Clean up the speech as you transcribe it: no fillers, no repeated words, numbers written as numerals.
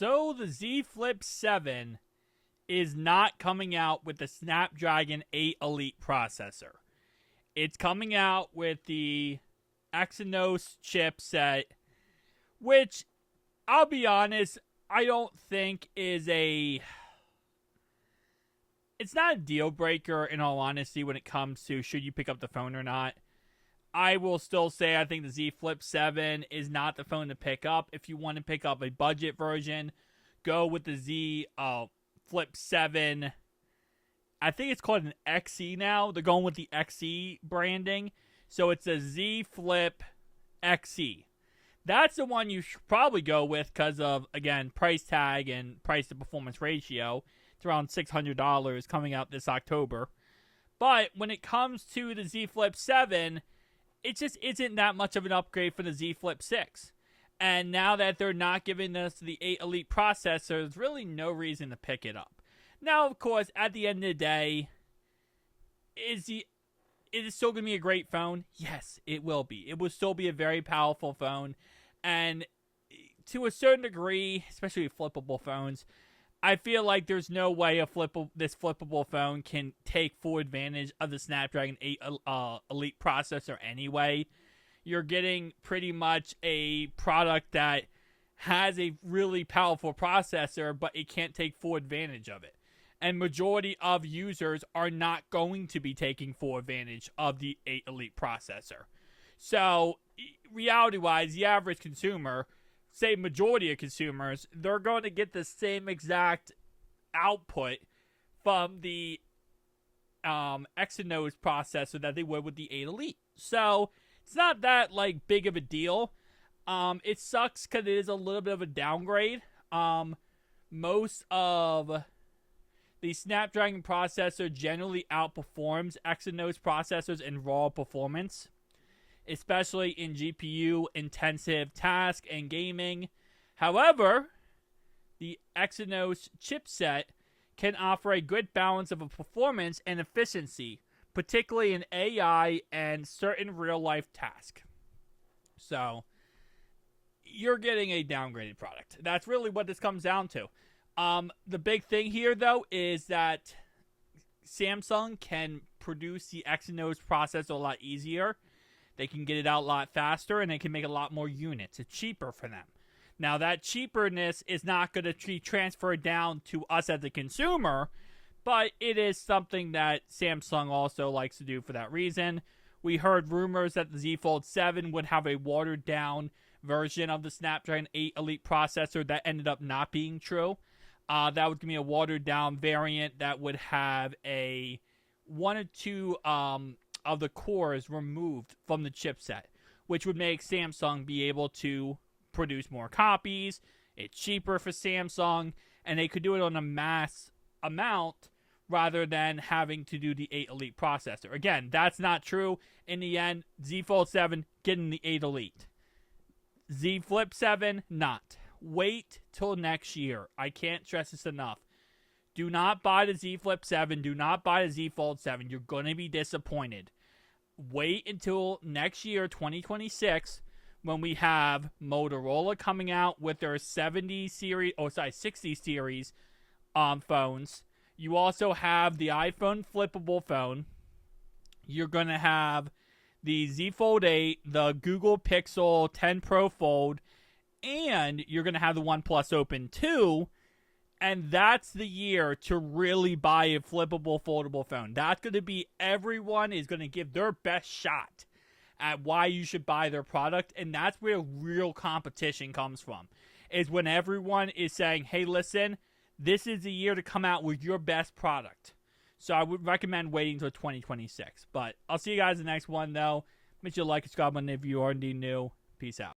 So the Z Flip 7 is not coming out with the Snapdragon 8 Elite processor. It's coming out with the Exynos chipset, which, I'll be honest, I don't think is a... It's not a deal breaker, in all honesty, when it comes to should you pick up the phone or not. I will still say I think the Z Flip 7 is not the phone to pick up. If you want to pick up a budget version, go with the Z Flip 7. I think it's called an XE now. They're going with the XE branding. So it's a Z Flip XE. That's the one you should probably go with because of, again, price tag and price to performance ratio. It's around $600 coming out this October. But when it comes to the Z Flip 7, it just isn't that much of an upgrade for the Z Flip 6. And now that they're not giving us the 8 Elite processor, there's really no reason to pick it up. Now, of course, at the end of the day, is it still going to be a great phone? Yes, it will be. It will still be a very powerful phone. And to a certain degree, especially flippable phones, I feel like there's no way this flippable phone can take full advantage of the Snapdragon 8 Elite processor anyway. You're getting pretty much a product that has a really powerful processor, but it can't take full advantage of it. And majority of users are not going to be taking full advantage of the 8 Elite processor. So, reality-wise, the average consumer, say majority of consumers, they're going to get the same exact output from the Exynos processor that they would with the 8 Elite. So, it's not that big of a deal. It sucks because it is a little bit of a downgrade. Most of the Snapdragon processor generally outperforms Exynos processors in raw performance, especially in GPU-intensive tasks and gaming. However, the Exynos chipset can offer a good balance of performance and efficiency, particularly in AI and certain real-life tasks. So, you're getting a downgraded product. That's really what this comes down to. The big thing here, though, is that Samsung can produce the Exynos processor a lot easier. They can get it out a lot faster, and they can make a lot more units. It's cheaper for them. Now, that cheaperness is not going to transfer down to us as a consumer, but it is something that Samsung also likes to do for that reason. We heard rumors that the Z Fold 7 would have a watered-down version of the Snapdragon 8 Elite processor. That ended up not being true. That would give me a watered-down variant that would have one or two of the cores removed from the chipset, which would make Samsung be able to produce more copies. It's cheaper for Samsung, and they could do it on a mass amount rather than having to do the 8 Elite processor. Again, that's not true. In the end, Z Fold 7 getting the 8 Elite. Z Flip 7, not. Wait till next year. I can't stress this enough. Do not buy the Z Flip 7. Do not buy the Z Fold 7. You're going to be disappointed. Wait until next year, 2026, when we have Motorola coming out with their 60 series phones. You also have the iPhone flippable phone. You're going to have the Z Fold 8, the Google Pixel 10 Pro Fold, and you're going to have the OnePlus Open 2, and that's the year to really buy a flippable foldable phone. That's going to be, everyone is going to give their best shot at why you should buy their product, and that's where real competition comes from, is when everyone is saying, hey, listen, this is the year to come out with your best product. So I would recommend waiting until 2026. But I'll see you guys in the next one, though. Make sure you like and subscribe if you are indeed new. Peace out.